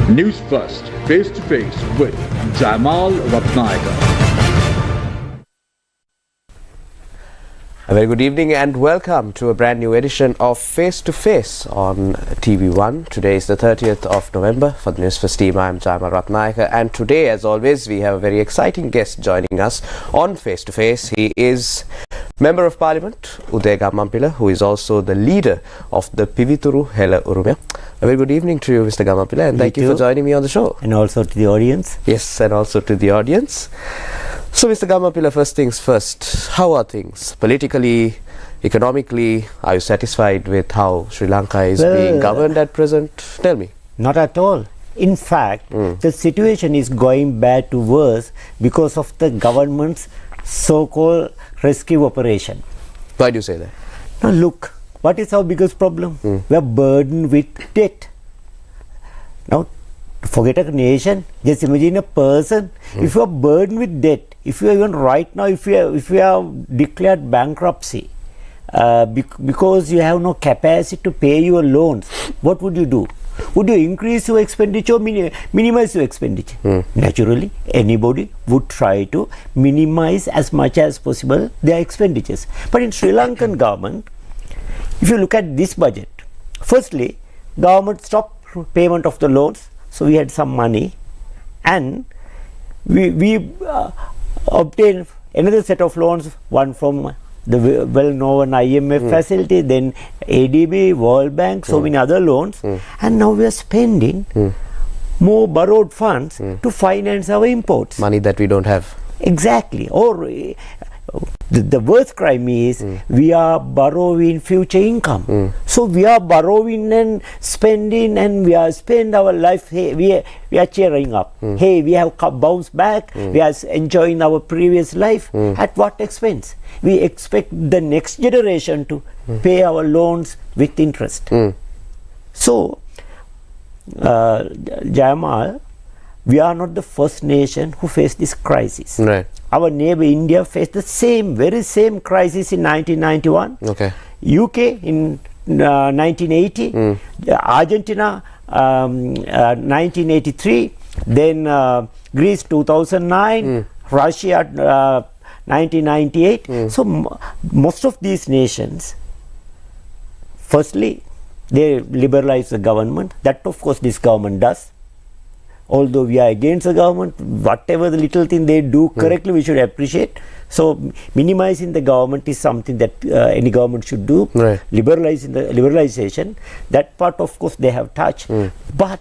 News First, face to face with Jamal Ratnayaka. A very good evening and welcome to a brand new edition of Face to Face on TV1. Today is the 30th of November. For the Newsfirst team, I am Jamal Ratnayaka, and today, as always, we have a very exciting guest joining us on Face to Face. He is Member of Parliament, Udaya Gammanpila, who is also the leader of the Pivithuru Hela Urumaya. A very good evening to you, Mr. Gammanpila, and thank you for joining me on the show. And also to the audience. Yes, and also to the audience. So, Mr. Gammanpila, first things first, how are things politically, economically? Are you satisfied with how Sri Lanka is being governed at present? Tell me. Not at all. In fact, the situation is going bad to worse because of the government's so-called rescue operation. Why do you say that? Now look, what is our biggest problem? We are burdened with debt. Now, forget a nation, just imagine a person. If you are burdened with debt, if you are even right now, if you have declared bankruptcy because you have no capacity to pay your loans, what would you do? Would you increase your expenditure or minimize your expenditure? Naturally, anybody would try to minimize as much as possible their expenditures. But in Sri Lankan government, if you look at this budget, firstly, government stopped payment of the loans. So we had some money, and we obtained another set of loans, one from the well-known IMF facility, then ADB, World Bank, so many other loans, and now we are spending more borrowed funds to finance our imports. Money that we don't have. Exactly. Or the worst crime is we are borrowing future income. So we are borrowing and spending, and we are spend our life. Hey, we are cheering up. Hey, we have bounced back. We are enjoying our previous life. At what expense? We expect the next generation to pay our loans with interest. So, Jamal, we are not the first nation who faced this crisis. Right. Our neighbor India faced the very same crisis in 1991. Okay. UK in 1980. Argentina 1983. Then Greece 2009. Russia 1998. So most of these nations, firstly, they liberalize the government. That of course this government does. Although we are against the government, whatever the little thing they do correctly, we should appreciate. So minimizing the government is something that any government should do. Right. Liberalization, that part of course they have touched. But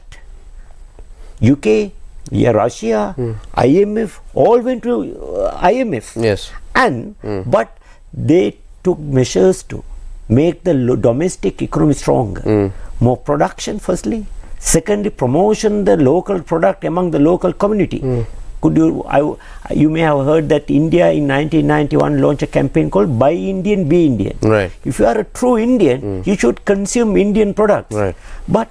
UK, Russia, IMF, all went to IMF. Yes. And but they took measures to make the domestic economy stronger. More production, firstly. Secondly, promotion the local product among the local community. You may have heard that India in 1991 launched a campaign called Buy Indian, Be Indian. Right. If you are a true Indian, you should consume Indian products. Right. But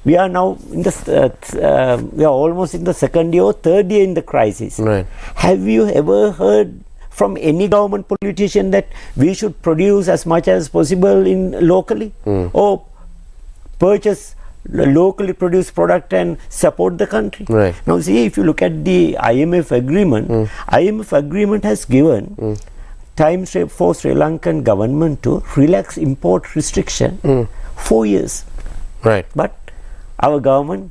we are now in the we are almost in the second year or third year in the crisis. Right. Have you ever heard from any government politician that we should produce as much as possible locally or purchase locally produced product and support the country? Right. Now see, if you look at the IMF agreement, IMF agreement has given time for Sri Lankan government to relax import restriction 4 years. Right. But our government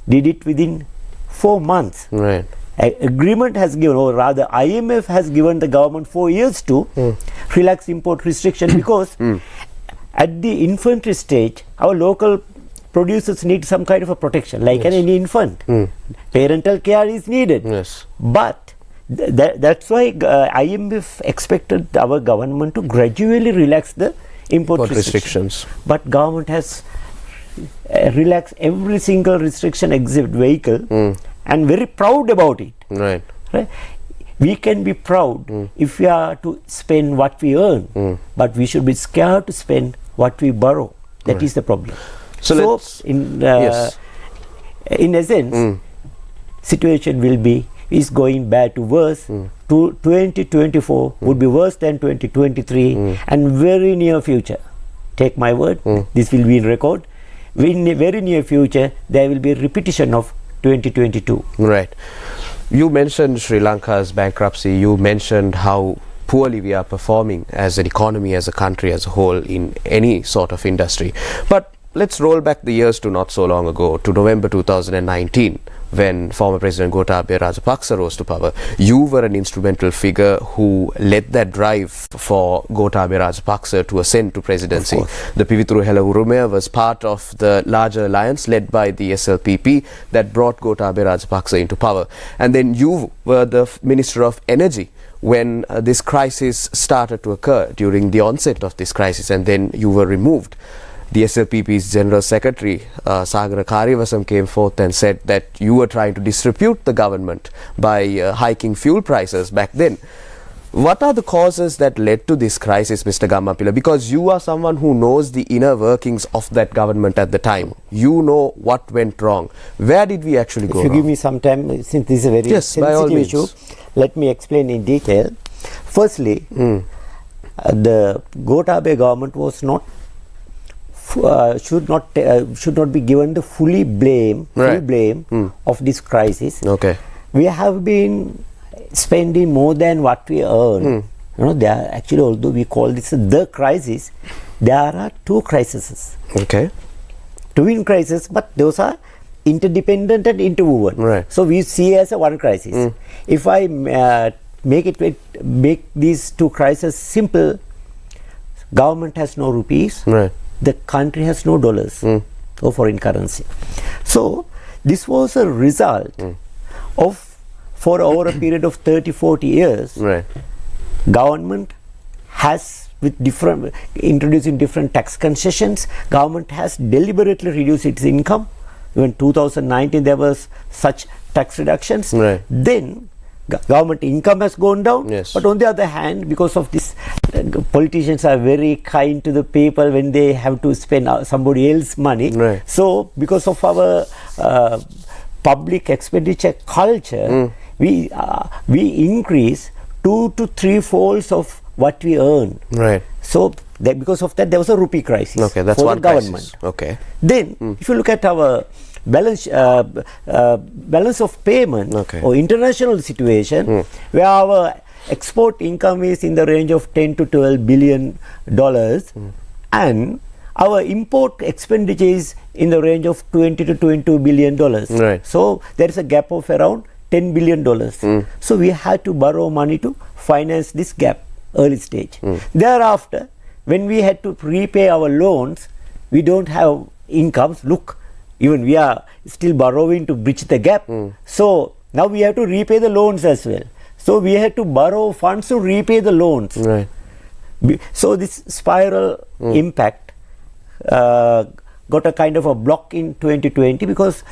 did it within 4 months. Right. Agreement has given, or rather IMF has given the government 4 years to relax import restriction because at the infantry stage, our local producers need some kind of a protection, like any infant. Parental care is needed. Yes. But that's why IMF expected our government to gradually relax the import restrictions. But government has relaxed every single restriction exhibit vehicle and very proud about it. Right. Right? We can be proud if we are to spend what we earn, but we should be scared to spend what we borrow. That is the problem. So in essence, situation is going bad to worse. 2024 would be worse than 2023 and very near future. Take my word, this will be in record. in the very near future, there will be a repetition of 2022. Right. You mentioned Sri Lanka's bankruptcy. You mentioned how poorly we are performing as an economy, as a country, as a whole, in any sort of industry. But let's roll back the years to not so long ago, to November 2019, when former President Gotabaya Rajapaksa rose to power. You were an instrumental figure who led that drive for Gotabaya Rajapaksa to ascend to presidency. The Pivituru Hela Urumaya was part of the larger alliance led by the SLPP that brought Gotabaya Rajapaksa into power. And then you were the Minister of Energy when this crisis started to occur, during the onset of this crisis, and then you were removed. The SLPP's General Secretary, Sagara Karyavasam, came forth and said that you were trying to disrepute the government by hiking fuel prices back then. What are the causes that led to this crisis, Mr. Gammanpila? Because you are someone who knows the inner workings of that government at the time. You know what went wrong. Where did we actually go wrong? If you give me some time, since this is a very sensitive issue, let me explain in detail. Firstly, the Gotabaya government was not should not be given the full blame of this crisis. Okay. We have been spending more than what we earn. You know, there are actually, although we call this the crisis, there are two crises. Okay. Twin crises, but those are interdependent and interwoven. Right. So we see as a one crisis. If I make these two crises simple, government has no rupees. Right. The country has no dollars or foreign currency. So this was a result of, for over a period of 30-40 years, government has, with introducing different tax concessions, government has deliberately reduced its income. When 2019 there was such tax reductions. Then government income has gone down, but on the other hand, because of this, politicians are very kind to the people when they have to spend somebody else's money. So because of our public expenditure culture, we increase 2 to 3 folds of what we earn. So that because of that, there was a rupee crisis. That's for one the government. crisis. Then if you look at our balance of payment or international situation, where our export income is in the range of $10 to $12 billion, and our import expenditure is in the range of $20 to $22 billion. So there is a gap of around $10 billion. So we had to borrow money to finance this gap, early stage. Thereafter, when we had to repay our loans, we don't have incomes. Look, even we are still borrowing to bridge the gap. So now we have to repay the loans as well. So we had to borrow funds to repay the loans. So this spiral impact got a kind of a block in 2020, because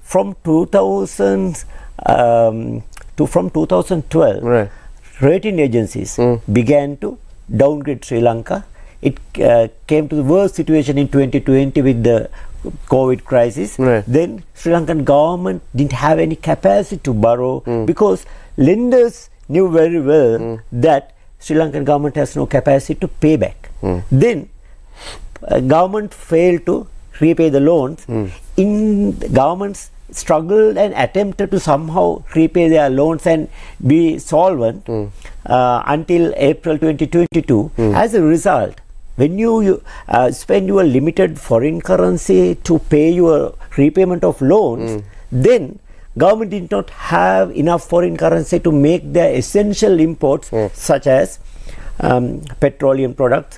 from 2012, rating agencies began to downgrade Sri Lanka. It came to the worst situation in 2020 with the COVID crisis. Then Sri Lankan government didn't have any capacity to borrow, because lenders knew very well that Sri Lankan government has no capacity to pay back. Then government failed to repay the loans. In governments struggled and attempted to somehow repay their loans and be solvent until April 2022. As a result, when you spend your limited foreign currency to pay your repayment of loans, then government did not have enough foreign currency to make their essential imports, such as petroleum products,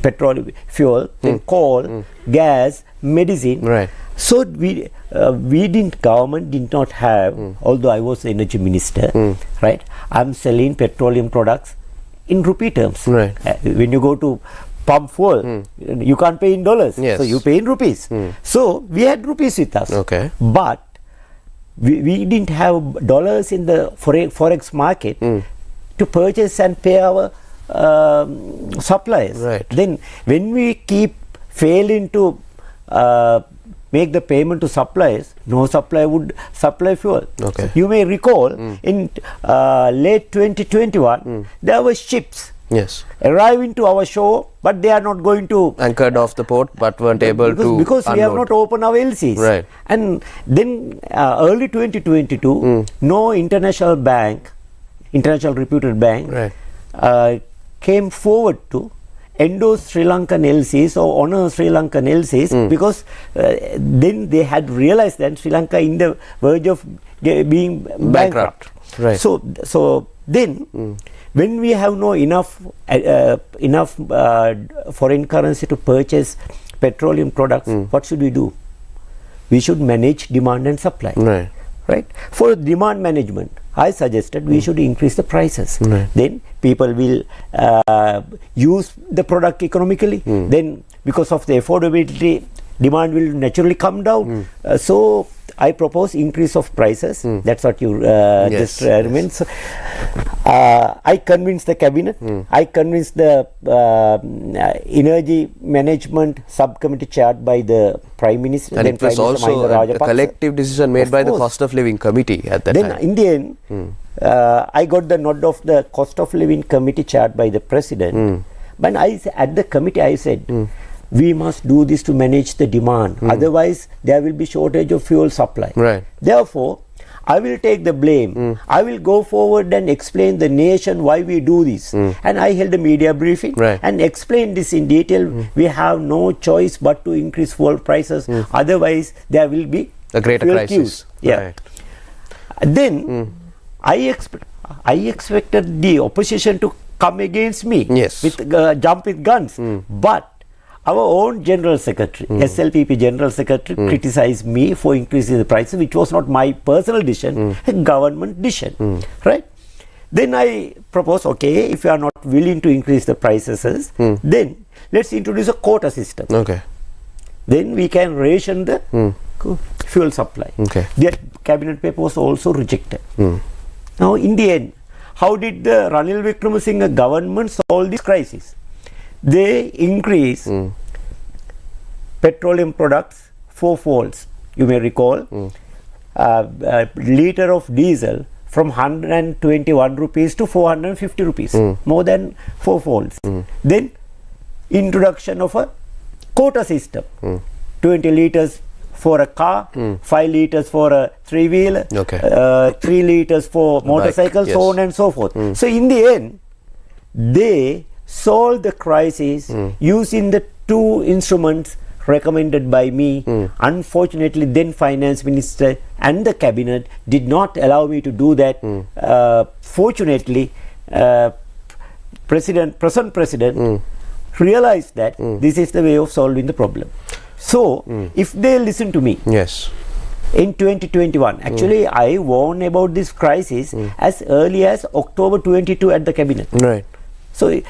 petroleum fuel, then coal, gas, medicine. So government did not have, although I was the energy minister, I'm selling petroleum products in rupee terms. When you go to pump fuel, you can't pay in dollars, so you pay in rupees. So we had rupees with us, but we didn't have dollars in the forex market to purchase and pay our suppliers. Then when we keep failing to make the payment to suppliers, no supplier would supply fuel. You may recall in late 2021, there were ships Yes. arriving to our shore, but they are not going to Anchored off the port, but weren't able to because we have unload. not opened our LCs. Right. And then early 2022, no international reputed bank, Right. came forward to endorse Sri Lankan LCs or honor Sri Lankan LCs because then they had realized that Sri Lanka in the verge of being bankrupt. Right. So then, when we have no enough foreign currency to purchase petroleum products, what should we do? We should manage demand and supply. Right. Right? For demand management, I suggested we should increase the prices. Right. Then people will use the product economically. Then because of the affordability, demand will naturally come down. So I propose increase of prices. That's what you just remain. So, I convinced the cabinet. I convinced the energy management subcommittee chaired by the Prime Minister. And it was also a collective decision made by the cost of living committee at that time. Then in the end, I got the nod of the cost of living committee chaired by the president. But at the committee I said, we must do this to manage the demand. Otherwise, there will be shortage of fuel supply. Right. Therefore, I will take the blame. I will go forward and explain the nation why we do this. And I held a media briefing and explained this in detail. We have no choice but to increase fuel prices. Otherwise, there will be a greater fuel crisis. queues. Yeah. Right. Then I expected the opposition to come against me, with jump with guns. But our own General Secretary, SLPP General Secretary, criticized me for increasing the prices, which was not my personal decision, a government decision. Right? Then I proposed, okay, if you are not willing to increase the prices, then let's introduce a quota system. Okay. Then we can ration the fuel supply. Okay. That cabinet paper was also rejected. Now, in the end, how did the Ranil Wickremesinghe government solve this crisis? They increase petroleum products fourfolds. You may recall, a liter of diesel from 121 rupees to 450 rupees, more than fourfolds. Then introduction of a quota system, 20 liters for a car, 5 liters for a three-wheeler, 3 liters for motorcycles, so on and so forth. So in the end, they solve the crisis using the two instruments recommended by me. Unfortunately, then Finance Minister and the Cabinet did not allow me to do that. Fortunately, present President realized that this is the way of solving the problem. So, if they listen to me, in 2021, actually I warned about this crisis as early as October 22 at the Cabinet. Right. So,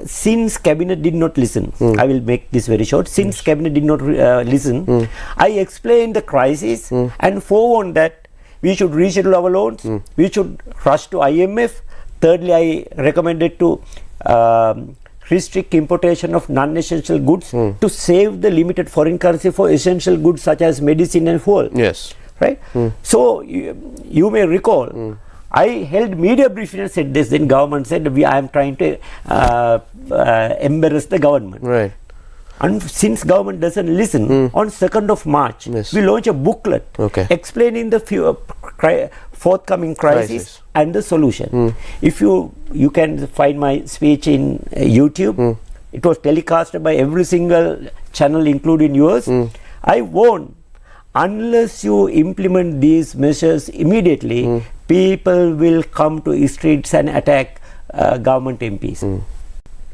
since Cabinet did not listen, I will make this very short. Since Cabinet did not listen, I explained the crisis and forewarned that we should reschedule our loans, we should rush to IMF. Thirdly, I recommended to restrict importation of non-essential goods to save the limited foreign currency for essential goods such as medicine and fuel. Right? So, you may recall, I held media briefing and said this. Then government said, I am trying to embarrass the government. Right. And since government doesn't listen, on 2nd of March, we launch a booklet explaining the forthcoming crisis and the solution. If you can find my speech in YouTube, it was telecasted by every single channel, including yours. I warned, unless you implement these measures immediately, people will come to streets and attack government MPs.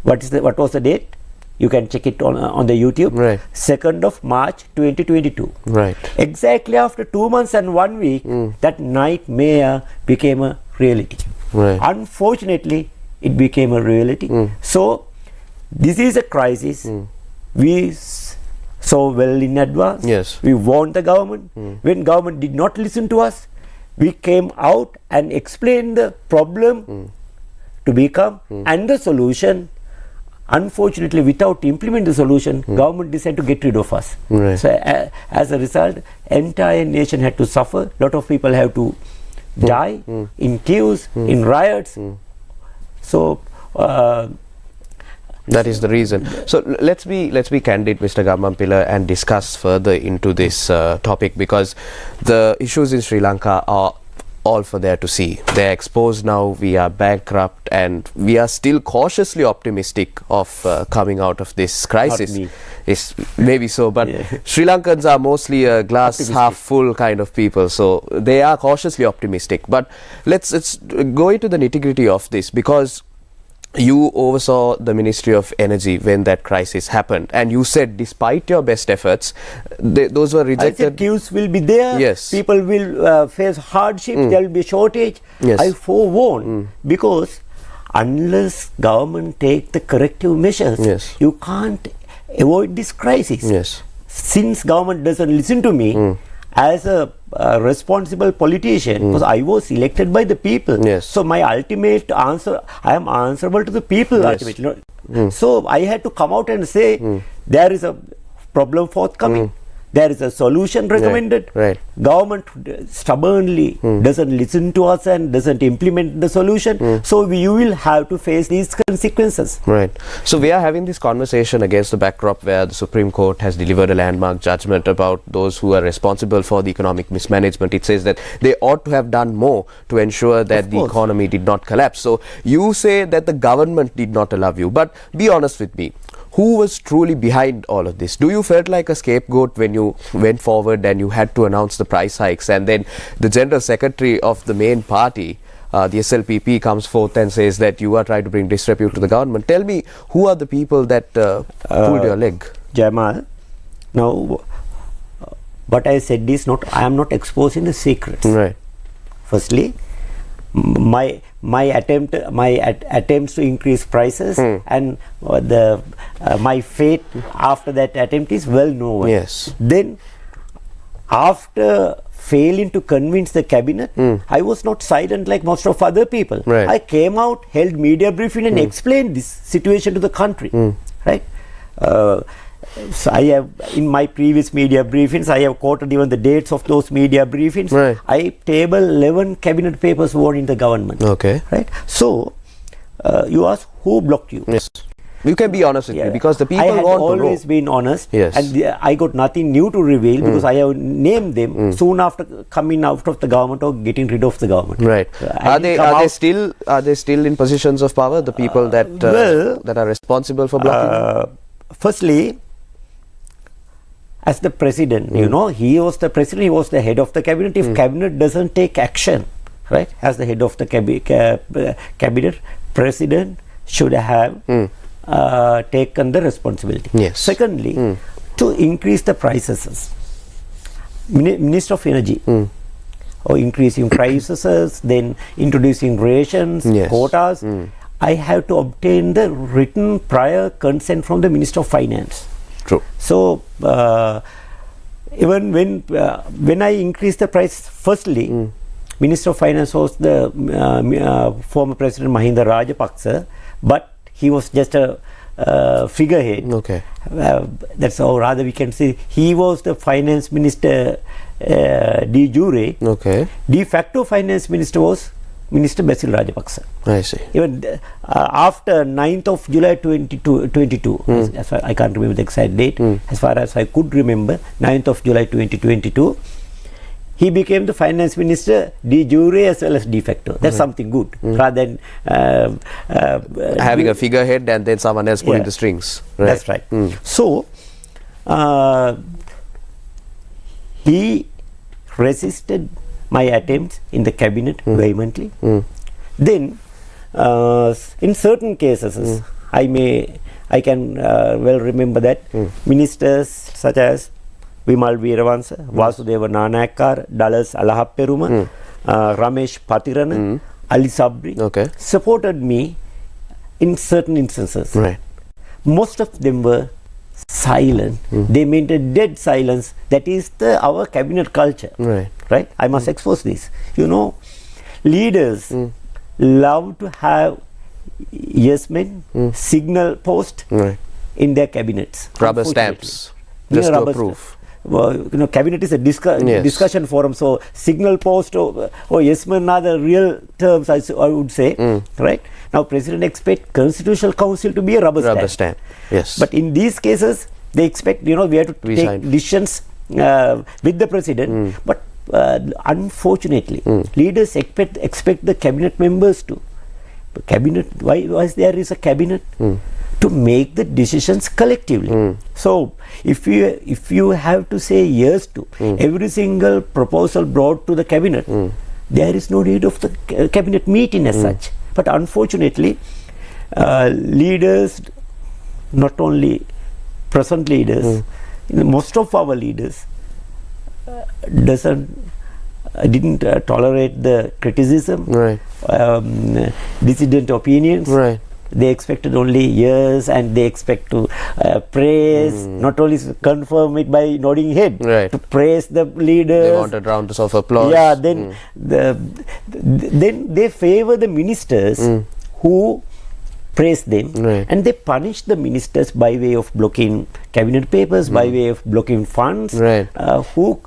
What was the date? You can check it on the YouTube. 2nd of March 2022. Exactly after 2 months and 1 week, that nightmare became a reality. Unfortunately, it became a reality. So, this is a crisis we saw well in advance. We warned the government. When government did not listen to us, we came out and explained the problem to become and the solution. Unfortunately, without implementing the solution, government decided to get rid of us. So, as a result, entire nation had to suffer. Lot of people have to die in queues, in riots. So, That is the reason. So let's be candid, Mr. Gammanpila, and discuss further into this topic, because the issues in Sri Lanka are all for there to see. They are exposed now. We are bankrupt, and we are still cautiously optimistic of coming out of this crisis. It's maybe so, but Sri Lankans are mostly a glass half full kind of people, so they are cautiously optimistic. But let's go into the nitty-gritty of this, because you oversaw the Ministry of Energy when that crisis happened, and you said despite your best efforts, those were rejected. I said queues will be there. Yes. People will face hardship. There will be shortage. Yes. I forewarn, because unless government take the corrective measures, Yes. you can't avoid this crisis. Yes. Since government doesn't listen to me, as a responsible politician, because I was elected by the people, Yes. so my ultimate answer, I am answerable to the people ultimately. So I had to come out and say there is a problem forthcoming. There is a solution recommended. Right. Government stubbornly doesn't listen to us and doesn't implement the solution. So you will have to face these consequences. Right. So we are having this conversation against the backdrop where the Supreme Court has delivered a landmark judgment about those who are responsible for the economic mismanagement. It says that they ought to have done more to ensure that the economy did not collapse. So you say that the government did not allow you, but be honest with me. Who was truly behind all of this? Do you felt like a scapegoat when you went forward and you had to announce the price hikes, and then the General Secretary of the main party, the SLPP, comes forth and says that you are trying to bring disrepute to the government? Tell me, who are the people that pulled your leg? Jamal, now what I said is not, I am not exposing the secrets. Right. Firstly, my attempts to increase prices and my fate after that attempt is well known. Yes. Then after failing to convince the cabinet, I was not silent like most of other people. Right. I came out, held media briefing and explained this situation to the country. Right. So I have, in my previous media briefings, I have quoted even the dates of those media briefings. Right. I table 11 cabinet papers won in the government. Okay. Right. So you ask who blocked you? Yes. You can be honest with me, because the people I had want to know. always been honest. Yes. And I got nothing new to reveal, because I have named them soon after coming out of the government or getting rid of the government. Right. Are they still in positions of power? The people that that are responsible for blocking? Firstly, as the president, you know, he was the president, he was the head of the cabinet. If cabinet doesn't take action, right, as the head of the cabinet, president should have taken the responsibility. Yes. Secondly, to increase the prices, Minister of Energy, or increasing prices, then introducing rations, quotas, I have to obtain the written prior consent from the Minister of Finance. True. So even when I increased the price, firstly, Minister of Finance was the former President Mahinda Rajapaksa, but he was just a figurehead. Okay. That's how rather we can say he was the Finance Minister de jure. Okay. De facto Finance Minister was Minister Basil Rajapaksa. I see. Even after 9th of July 2022, as far, I can't remember the exact date, as far as I could remember, 9th of July 2022, he became the finance minister de jure as well as de facto. That's something good, rather than having a figurehead and then someone else pulling the strings. Right. That's right. So he resisted my attempts in the cabinet vehemently. Then in certain cases, I can well remember that ministers such as Vimal Veeravansa, Vasudeva Nanayakar, Dallas Alahapperuma, Ramesh Patirana, Ali Sabri supported me in certain instances. Right. Most of them were silent. They maintained dead silence. That is our cabinet culture. Right. Right? I must expose this. You know, leaders love to have yes men, signal post in their cabinets. Rubber stamps, just to approve. cabinet is a discussion forum. So signal post or yes man are the real terms, I would say, right? Now President expect Constitutional Council to be a rubber stamp. Yes. But in these cases, they expect, we have to take decisions with the President. But unfortunately, leaders expect the cabinet members to. Cabinet, why there is a cabinet? To make the decisions collectively. So if you have to say yes to every single proposal brought to the cabinet, there is no need of the cabinet meeting as such. But unfortunately, leaders, not only present leaders, most of our leaders didn't tolerate the criticism, dissident opinions. They expected only yes, and they expect to praise, not only confirm it by nodding head, to praise the leaders. They wanted rounds of applause. Yeah, then then they favor the ministers who praise them, and they punish the ministers by way of blocking cabinet papers, by way of blocking funds, who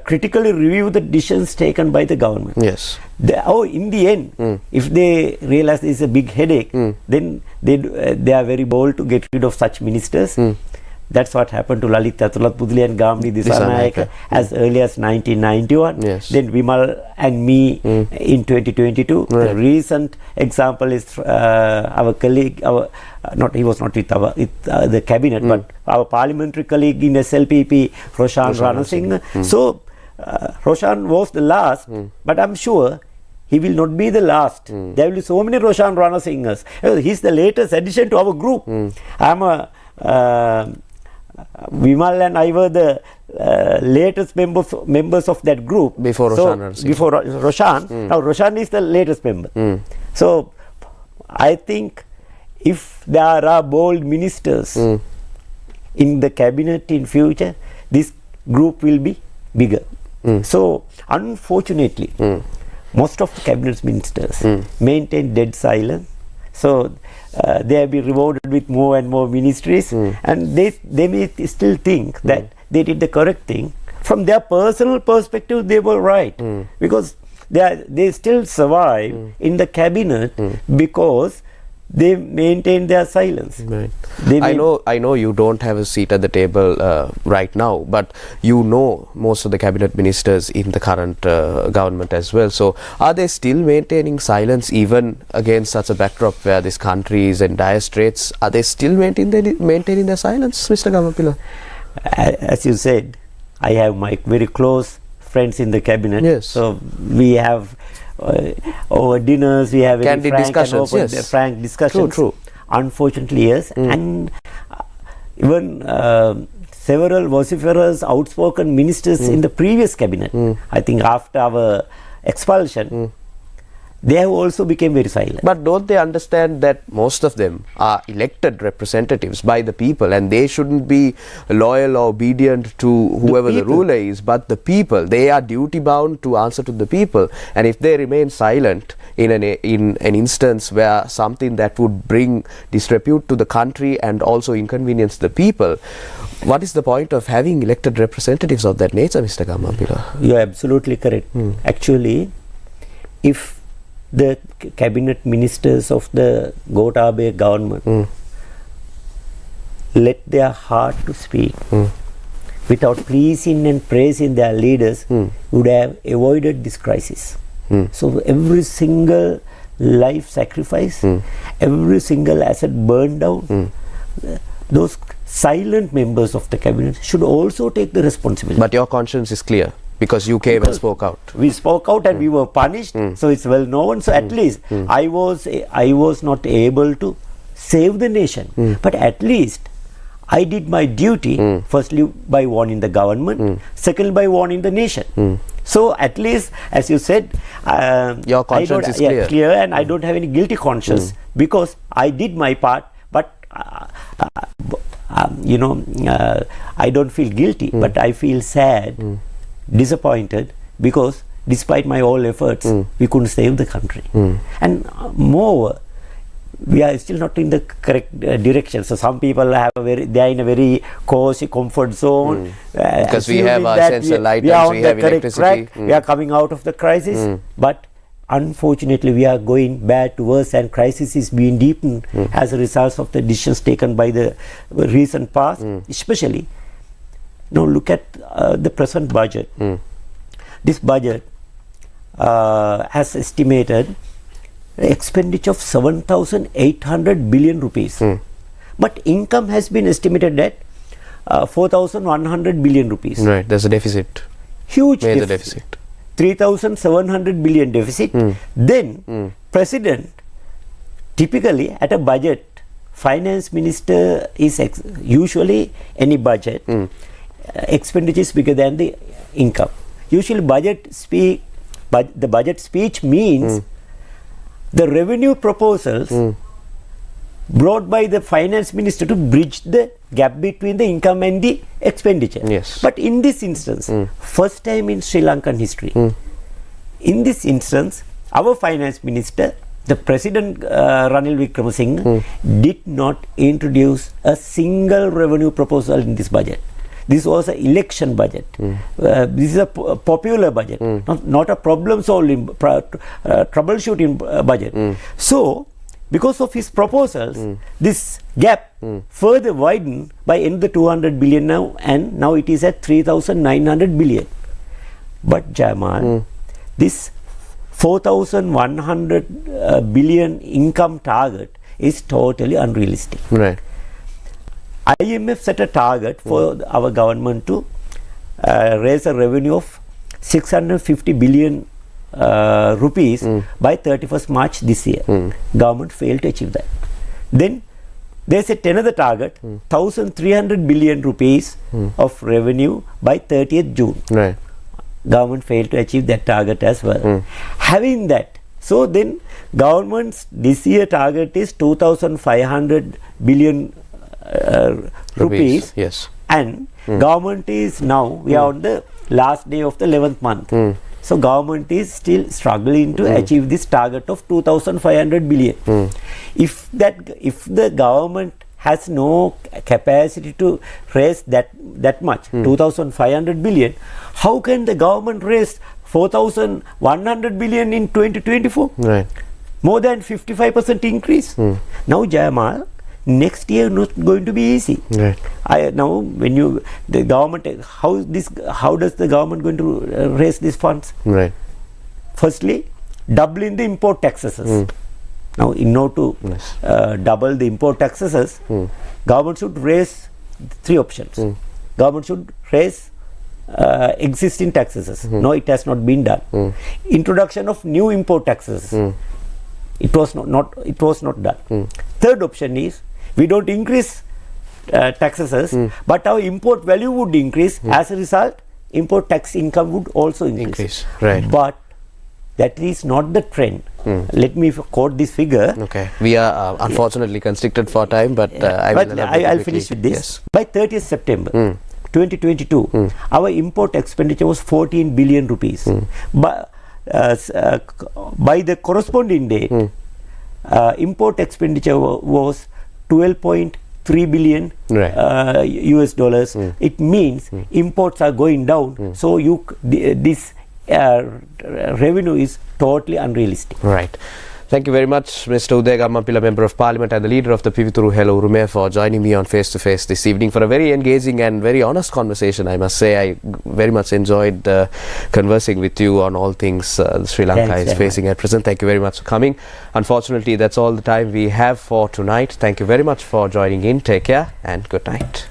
critically review the decisions taken by the government. Yes. In the end, if they realize there is a big headache, then they are very bold to get rid of such ministers. That's what happened to Lalit Atulathpudli and Gamli Dissanayake as early as 1991. Then Vimal and me in 2022. The recent example is our colleague, he was not with the cabinet, but our parliamentary colleague in SLPP, Roshan Ranasinghe. So Roshan was the last, but I'm sure he will not be the last. There will be so many Roshan Ranasinghes. He's the latest addition to our group. Vimal and I were the latest members of that group. Before Roshan. Before Roshan. Now Roshan is the latest member. So I think if there are bold ministers in the cabinet in future, this group will be bigger. So unfortunately, most of the cabinet ministers maintain dead silence. So they have been rewarded with more and more ministries, and they may still think that they did the correct thing. From their personal perspective, they were right, because they still survive in the cabinet because they maintain their silence. I know you don't have a seat at the table right now, but you know most of the cabinet ministers in the current government as well. So are they still maintaining silence even against such a backdrop where this country is in dire straits? Are they still maintaining their silence, Mr. Gammanpila? As you said, I have my very close friends in the cabinet. Yes. So we have over dinners, we have candid discussions. Frank discussions. True. Unfortunately, yes. And even several vociferous, outspoken ministers in the previous cabinet, I think after our expulsion, they have also become very silent. But don't they understand that most of them are elected representatives by the people, and they shouldn't be loyal or obedient to whoever the ruler is, but the people? They are duty bound to answer to the people, and if they remain silent in an instance where something that would bring disrepute to the country and also inconvenience the people, what is the point of having elected representatives of that nature, Mr. Gammanpila? You are absolutely correct. Actually, if the cabinet ministers of the Gotabaya government let their heart to speak without pleasing and praising their leaders, would have avoided this crisis. So every single life sacrifice, every single asset burned down, those silent members of the cabinet should also take the responsibility. But your conscience is clear, because you came and spoke out. We spoke out and we were punished, so it's well known. So at least I was not able to save the nation, but at least I did my duty, firstly by warning the government, secondly by warning the nation. So at least, as you said, your conscience is clear, and I don't have any guilty conscience because I did my part. But I don't feel guilty, but I feel sad, disappointed, because despite my all efforts, we couldn't save the country. And moreover, we are still not in the correct direction. So some people they are in a very cozy comfort zone. Because we have our sensor light, we have electricity. We are coming out of the crisis, but unfortunately we are going bad to worse, and crisis is being deepened as a result of the decisions taken by the recent past. Especially, now look at the present budget. This budget has estimated expenditure of 7,800 billion rupees, but income has been estimated at 4,100 billion rupees. Right, there's a deficit. Huge Major deficit. 3,700 billion deficit. Then president, typically at a budget, finance minister is usually any budget expenditure is bigger than the income. Usually the budget speech means the revenue proposals brought by the finance minister to bridge the gap between the income and the expenditure. Yes. But in this instance, first time in Sri Lankan history, in this instance, our finance minister, the president Ranil Wickremesinghe, did not introduce a single revenue proposal in this budget. This was an election budget. This is a popular budget, not a problem-solving, troubleshooting budget. So, because of his proposals, this gap further widened by another 200 billion now, and now it is at 3,900 billion. But Jamal, this 4,100 billion income target is totally unrealistic. Right. IMF set a target for our government to raise a revenue of 650 billion rupees by 31st March this year. Government failed to achieve that. Then they set another target, 1,300 billion rupees of revenue by 30th June. Right. Government failed to achieve that target as well. Having that, so then government's this year target is 2,500 billion rupees. Yes. And government is now, we are on the last day of the 11th month. So government is still struggling to achieve this target of 2,500 billion. If the government has no capacity to raise that much, 2,500 billion, how can the government raise 4,100 billion in 2024? Right. More than 55% increase. Now Jayamal, next year not going to be easy. Right. Now when the government, how does the government going to raise these funds? Right. Firstly, doubling the import taxes. Now in order to double the import taxes, government should raise three options. Government should raise existing taxes. No, it has not been done. Introduction of new import taxes. It was not done. Third option is we don't increase taxes, but our import value would increase. As a result, import tax income would also increase. Right. But that is not the trend. Let me quote this figure. Okay. We are unfortunately constricted for time, but I'll finish with this. Yes. By 30th September 2022, our import expenditure was 14 billion rupees. By the corresponding day, import expenditure was 12.3 billion US dollars. It means imports are going down. So this revenue is totally unrealistic. Right. Thank you very much, Mr. Udaya Gammanpila, Member of Parliament and the leader of the Pivithuru Hello Urume, for joining me on Face to Face this evening for a very engaging and very honest conversation. I must say I very much enjoyed conversing with you on all things Sri Lanka is facing at present. Thank you very much for coming. Unfortunately, that's all the time we have for tonight. Thank you very much for joining in. Take care and good night.